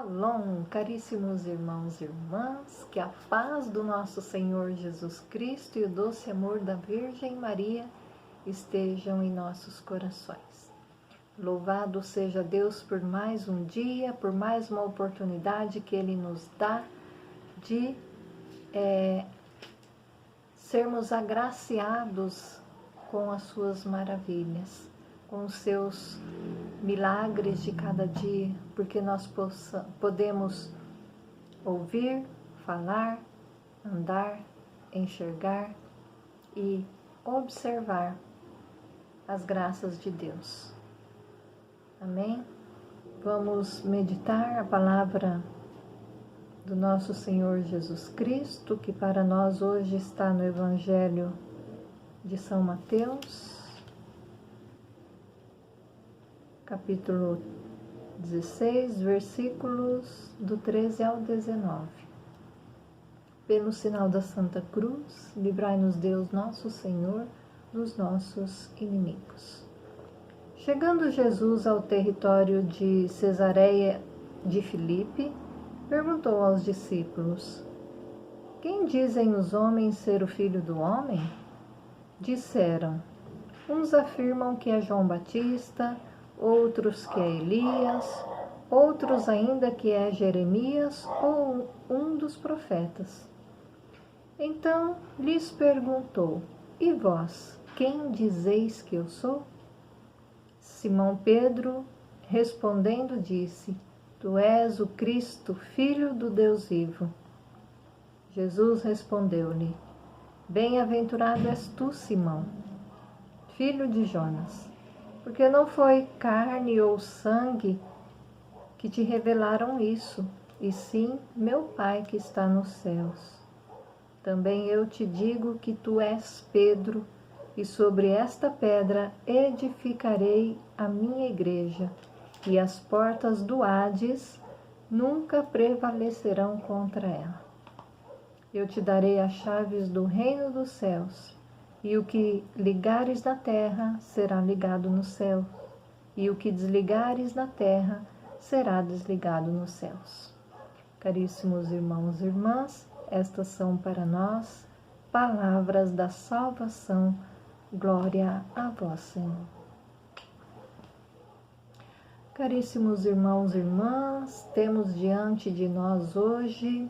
Shalom, caríssimos irmãos e irmãs, que a paz do nosso Senhor Jesus Cristo e o doce amor da Virgem Maria estejam em nossos corações. Louvado seja Deus por mais um dia, por mais uma oportunidade que Ele nos dá de sermos agraciados com as suas maravilhas, com os seus milagres de cada dia, porque nós podemos ouvir, falar, andar, enxergar e observar as graças de Deus. Amém? Vamos meditar a palavra do nosso Senhor Jesus Cristo, que para nós hoje está no Evangelho de São Mateus, capítulo 16, versículos do 13 ao 19. Pelo sinal da Santa Cruz, livrai-nos Deus nosso Senhor dos nossos inimigos. Chegando Jesus ao território de Cesareia de Filipe, perguntou aos discípulos: quem dizem os homens ser o Filho do Homem? Disseram: uns afirmam que é João Batista, outros que é Elias, outros ainda que é Jeremias ou um dos profetas. Então lhes perguntou: e vós, quem dizeis que eu sou? Simão Pedro, respondendo, disse: tu és o Cristo, Filho do Deus vivo. Jesus respondeu-lhe: bem-aventurado és tu, Simão, filho de Jonas, porque não foi carne ou sangue que te revelaram isso, e sim meu Pai que está nos céus. Também eu te digo que tu és Pedro, e sobre esta pedra edificarei a minha igreja, e as portas do Hades nunca prevalecerão contra ela. Eu te darei as chaves do reino dos céus, e o que ligares na terra será ligado no céu, e o que desligares na terra será desligado nos céus. Caríssimos irmãos e irmãs, estas são para nós palavras da salvação. Glória a vós, Senhor. Caríssimos irmãos e irmãs, temos diante de nós hoje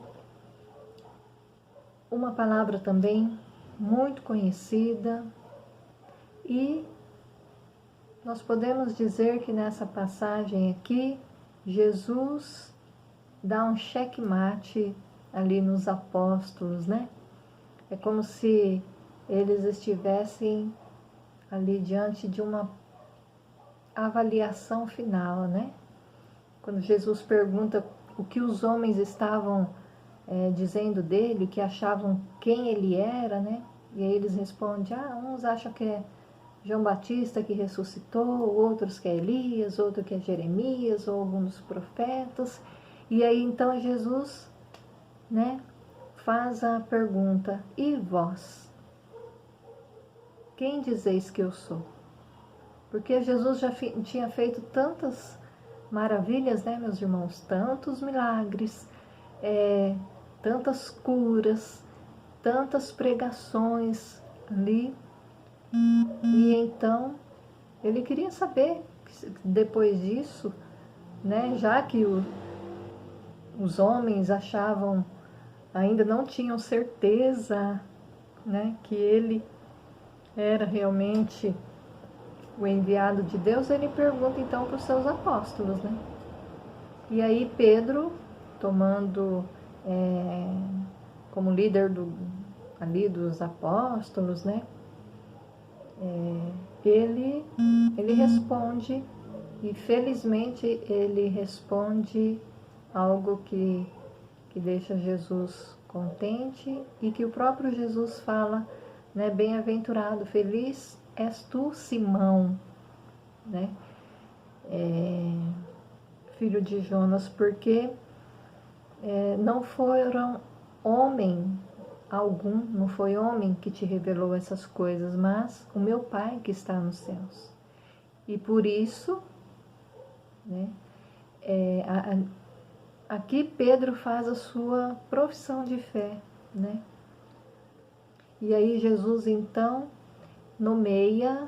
uma palavra também muito conhecida, e nós podemos dizer que nessa passagem aqui, Jesus dá um checkmate ali nos apóstolos, né? É como se eles estivessem ali diante de uma avaliação final, né? Quando Jesus pergunta o que os homens estavam dizendo dele, que achavam quem ele era, né? E aí eles respondem: uns acham que é João Batista que ressuscitou, outros que é Elias, outro que é Jeremias, ou alguns profetas. E aí então Jesus, né, faz a pergunta: e vós? Quem dizeis que eu sou? Porque Jesus já tinha feito tantas maravilhas, né, meus irmãos? Tantos milagres, tantas curas, tantas pregações ali. E então ele queria saber, depois disso, né, já que os homens achavam, ainda não tinham certeza, né, que ele era realmente o enviado de Deus, ele pergunta então para os seus apóstolos, né? E aí Pedro, tomando como líder ali dos apóstolos, né? Ele responde, e felizmente ele responde algo que deixa Jesus contente, e que o próprio Jesus fala, né? Bem-aventurado, feliz és tu, Simão, né? Filho de Jonas, porque não foram homem algum, não foi homem que te revelou essas coisas, mas o meu Pai que está nos céus. E por isso, né, aqui Pedro faz a sua profissão de fé, né? E aí Jesus então nomeia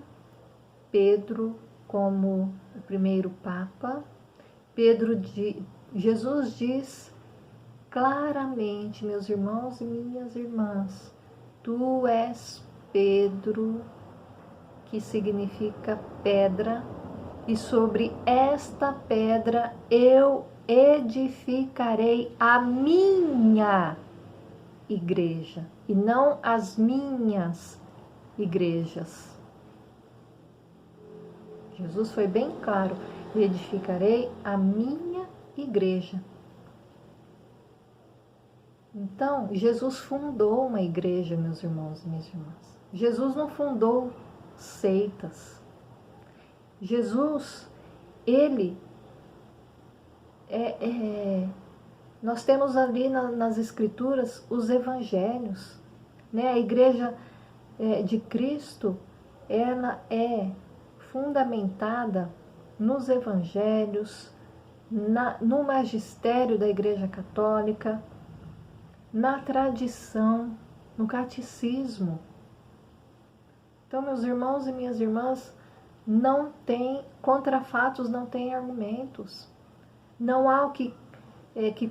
Pedro como o primeiro Papa. Jesus diz claramente, meus irmãos e minhas irmãs, tu és Pedro, que significa pedra, e sobre esta pedra eu edificarei a minha igreja, e não as minhas igrejas. Jesus foi bem claro, edificarei a minha igreja. Então, Jesus fundou uma igreja, meus irmãos e minhas irmãs. Jesus não fundou seitas. Jesus, ele nós temos ali nas Escrituras os evangelhos, né? A igreja de Cristo, ela é fundamentada nos evangelhos, no magistério da Igreja Católica, na tradição, no catecismo. Então, meus irmãos e minhas irmãs, não tem contra fatos, não tem argumentos. Não há o que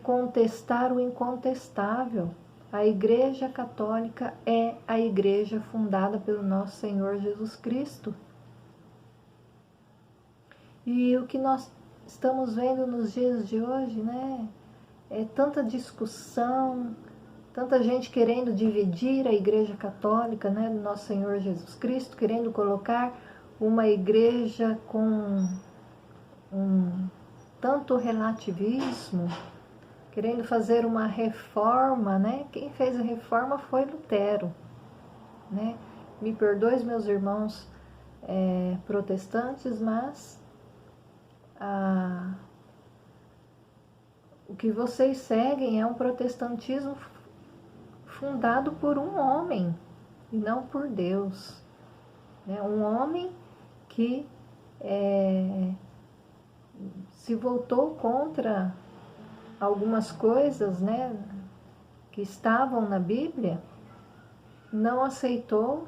contestar o incontestável. A Igreja Católica é a igreja fundada pelo nosso Senhor Jesus Cristo. E o que nós estamos vendo nos dias de hoje, né? É tanta discussão, tanta gente querendo dividir a Igreja Católica, né, do nosso Senhor Jesus Cristo, querendo colocar uma igreja com tanto relativismo, querendo fazer uma reforma, né? Quem fez a reforma foi Lutero, né? Me perdoe, meus irmãos protestantes, mas o que vocês seguem é um protestantismo fundado por um homem e não por Deus, né? Um homem que se voltou contra algumas coisas, né, que estavam na Bíblia, não aceitou,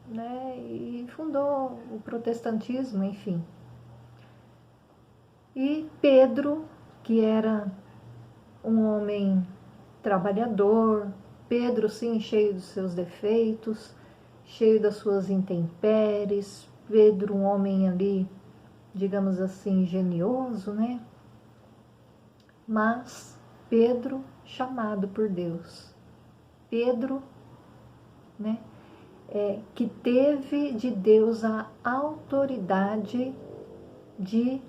né, e fundou o protestantismo, enfim. E Pedro, que era um homem trabalhador, Pedro, sim, cheio dos seus defeitos, cheio das suas intempéries, Pedro, um homem ali, digamos assim, engenhoso, né? Mas Pedro, chamado por Deus. Pedro, né? Que teve de Deus a autoridade de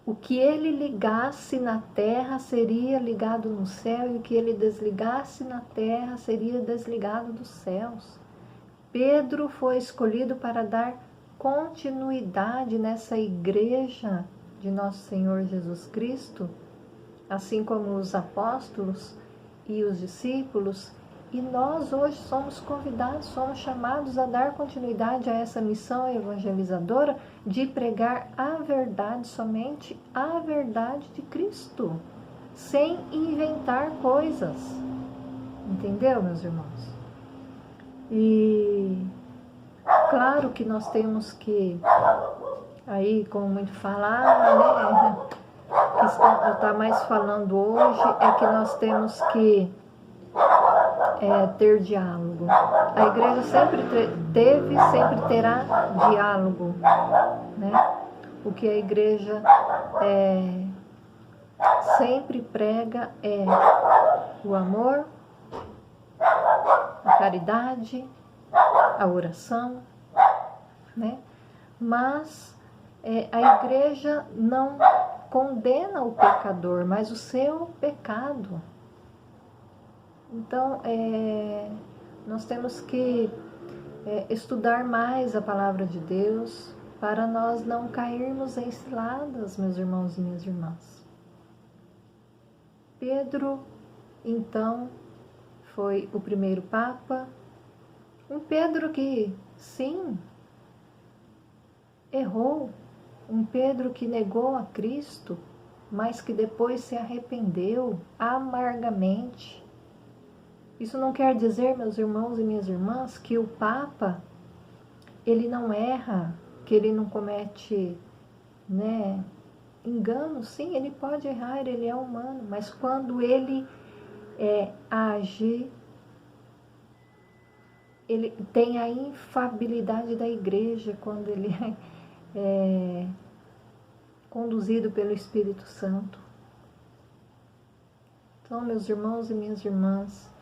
o que ele ligasse na terra seria ligado no céu, e o que ele desligasse na terra seria desligado dos céus. Pedro foi escolhido para dar continuidade nessa igreja de nosso Senhor Jesus Cristo, assim como os apóstolos e os discípulos, e nós hoje somos convidados, somos chamados a dar continuidade a essa missão evangelizadora de pregar a verdade, somente a verdade de Cristo, sem inventar coisas. Entendeu, meus irmãos? E claro que nós temos que, aí, como muito falar, né, que está mais falando hoje, é que nós temos que ter diálogo. A igreja sempre teve, sempre terá diálogo, né? O que a igreja sempre prega é o amor, a caridade, a oração, né? Mas a igreja não condena o pecador, mas o seu pecado. Então, nós temos que estudar mais a palavra de Deus para nós não cairmos em ciladas, meus irmãos e minhas irmãs. Pedro, então, foi o primeiro Papa. Um Pedro que, sim, errou. Um Pedro que negou a Cristo, mas que depois se arrependeu amargamente. Isso não quer dizer, meus irmãos e minhas irmãs, que o Papa, ele não erra, que ele não comete, né, engano. Sim, ele pode errar, ele é humano, mas quando ele age, ele tem a infalibilidade da igreja, quando ele é conduzido pelo Espírito Santo. Então, meus irmãos e minhas irmãs,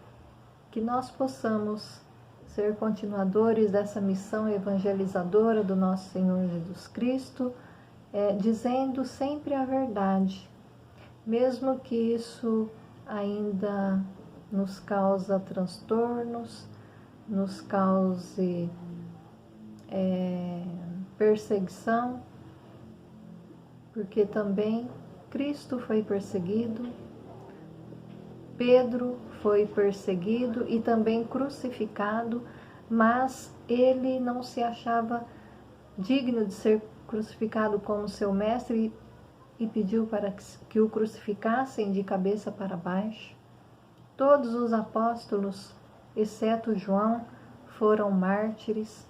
que nós possamos ser continuadores dessa missão evangelizadora do nosso Senhor Jesus Cristo, dizendo sempre a verdade, mesmo que isso ainda nos causa transtornos, nos cause perseguição, porque também Cristo foi perseguido, Pedro foi perseguido e também crucificado, mas ele não se achava digno de ser crucificado como seu mestre e pediu para que o crucificassem de cabeça para baixo. Todos os apóstolos, exceto João, foram mártires.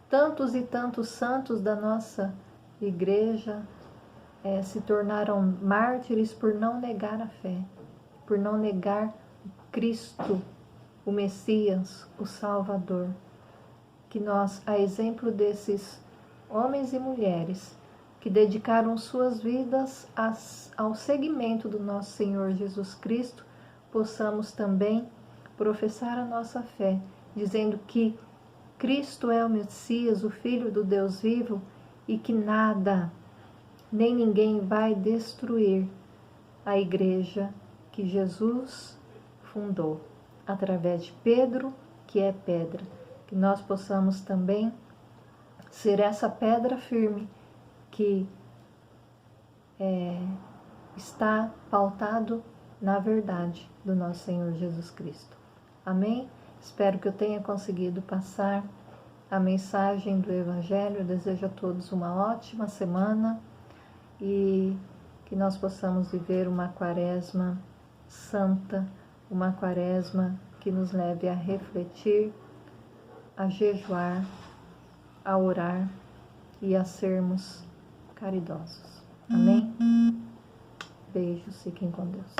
Tantos e tantos santos da nossa igreja se tornaram mártires por não negar a fé, por não negar Cristo, o Messias, o Salvador. Que nós, a exemplo desses homens e mulheres que dedicaram suas vidas ao seguimento do nosso Senhor Jesus Cristo, possamos também professar a nossa fé, dizendo que Cristo é o Messias, o Filho do Deus vivo, e que nada, nem ninguém vai destruir a igreja que Jesus fundou, através de Pedro, que é pedra. Que nós possamos também ser essa pedra firme que está pautado na verdade do nosso Senhor Jesus Cristo. Amém? Espero que eu tenha conseguido passar a mensagem do Evangelho. Eu desejo a todos uma ótima semana e que nós possamos viver uma quaresma santa, uma quaresma que nos leve a refletir, a jejuar, a orar e a sermos caridosos. Amém? Beijos, fiquem com Deus.